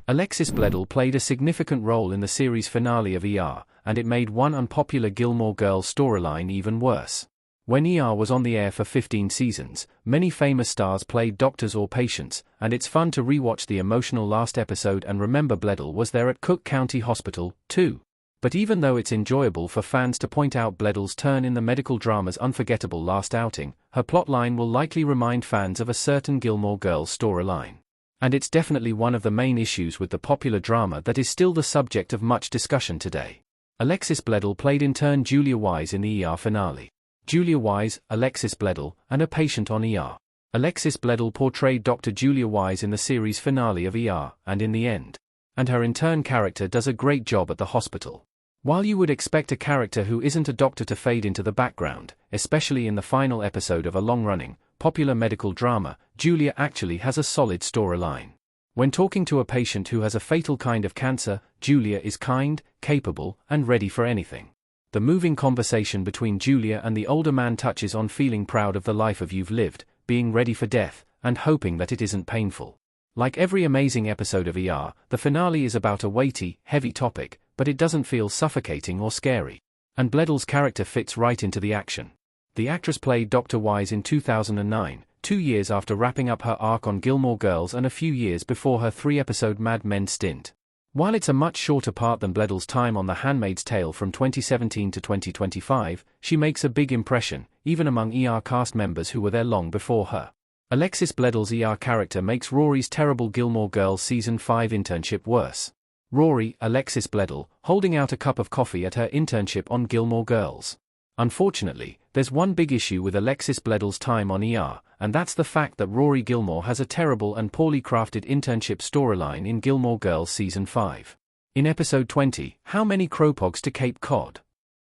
Alexis Bledel played a significant role in the series finale of ER, and it made one unpopular Gilmore Girls storyline even worse. When ER was on the air for 15 seasons, many famous stars played doctors or patients, and it's fun to rewatch the emotional last episode and remember Bledel was there at Cook County Hospital, too. But even though it's enjoyable for fans to point out Bledel's turn in the medical drama's unforgettable last outing, her plotline will likely remind fans of a certain Gilmore Girls storyline. And it's definitely one of the main issues with the popular drama that is still the subject of much discussion today. Alexis Bledel played in turn Julia Wise in the ER finale. Julia Wise, Alexis Bledel, and a patient on ER. Alexis Bledel portrayed Dr. Julia Wise in the series finale of ER, and in the end. And her intern character does a great job at the hospital. While you would expect a character who isn't a doctor to fade into the background, especially in the final episode of a long-running, popular medical drama, Julia actually has a solid storyline. When talking to a patient who has a fatal kind of cancer, Julia is kind, capable, and ready for anything. The moving conversation between Julia and the older man touches on feeling proud of the life you've lived, being ready for death, and hoping that it isn't painful. Like every amazing episode of ER, the finale is about a weighty, heavy topic, but it doesn't feel suffocating or scary. And Bledel's character fits right into the action. The actress played Dr. Wise in 2009, 2 years after wrapping up her arc on Gilmore Girls and a few years before her 3-episode Mad Men stint. While it's a much shorter part than Bledel's time on The Handmaid's Tale from 2017 to 2025, she makes a big impression, even among ER cast members who were there long before her. Alexis Bledel's ER character makes Rory's terrible Gilmore Girls Season 5 internship worse. Rory, Alexis Bledel, holding out a cup of coffee at her internship on Gilmore Girls. Unfortunately, there's one big issue with Alexis Bledel's time on ER, and that's the fact that Rory Gilmore has a terrible and poorly crafted internship storyline in Gilmore Girls Season 5. In episode 20, How Many Crowpogs to Cape Cod?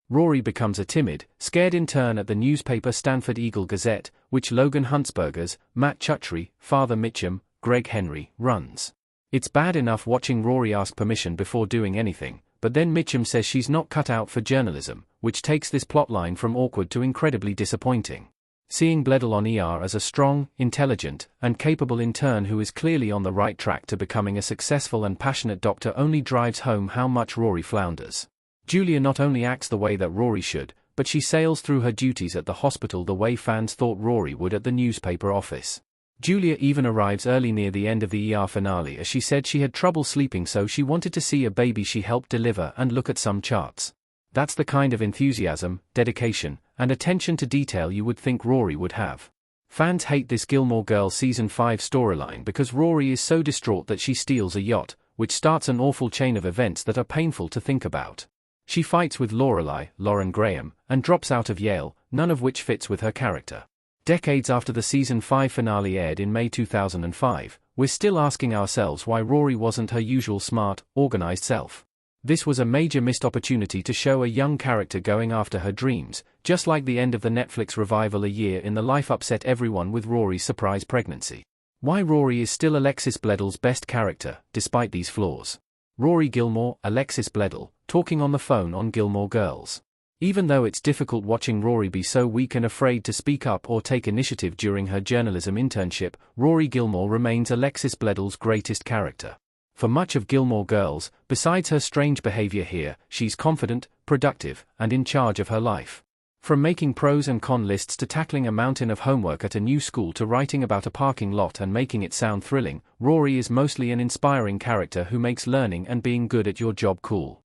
Rory becomes a timid, scared intern at the newspaper Stanford Eagle Gazette, which Logan Huntsberger's, Matt Chutry, Father Mitchum, Greg Henry, runs. It's bad enough watching Rory ask permission before doing anything, but then Mitchum says she's not cut out for journalism, which takes this plotline from awkward to incredibly disappointing. Seeing Bledel on ER as a strong, intelligent, and capable intern who is clearly on the right track to becoming a successful and passionate doctor only drives home how much Rory flounders. Julia not only acts the way that Rory should, but she sails through her duties at the hospital the way fans thought Rory would at the newspaper office. Julia even arrives early near the end of the ER finale as she said she had trouble sleeping, so she wanted to see a baby she helped deliver and look at some charts. That's the kind of enthusiasm, dedication, and attention to detail you would think Rory would have. Fans hate this Gilmore Girls Season 5 storyline because Rory is so distraught that she steals a yacht, which starts an awful chain of events that are painful to think about. She fights with Lorelai, Lauren Graham, and drops out of Yale, none of which fits with her character. Decades after the Season 5 finale aired in May 2005, we're still asking ourselves why Rory wasn't her usual smart, organized self. This was a major missed opportunity to show a young character going after her dreams, just like the end of the Netflix revival A Year in the Life upset everyone with Rory's surprise pregnancy. Why Rory is still Alexis Bledel's best character, despite these flaws. Rory Gilmore, Alexis Bledel, talking on the phone on Gilmore Girls. Even though it's difficult watching Rory be so weak and afraid to speak up or take initiative during her journalism internship, Rory Gilmore remains Alexis Bledel's greatest character. For much of Gilmore Girls, besides her strange behavior here, she's confident, productive, and in charge of her life. From making pros and con lists to tackling a mountain of homework at a new school to writing about a parking lot and making it sound thrilling, Rory is mostly an inspiring character who makes learning and being good at your job cool.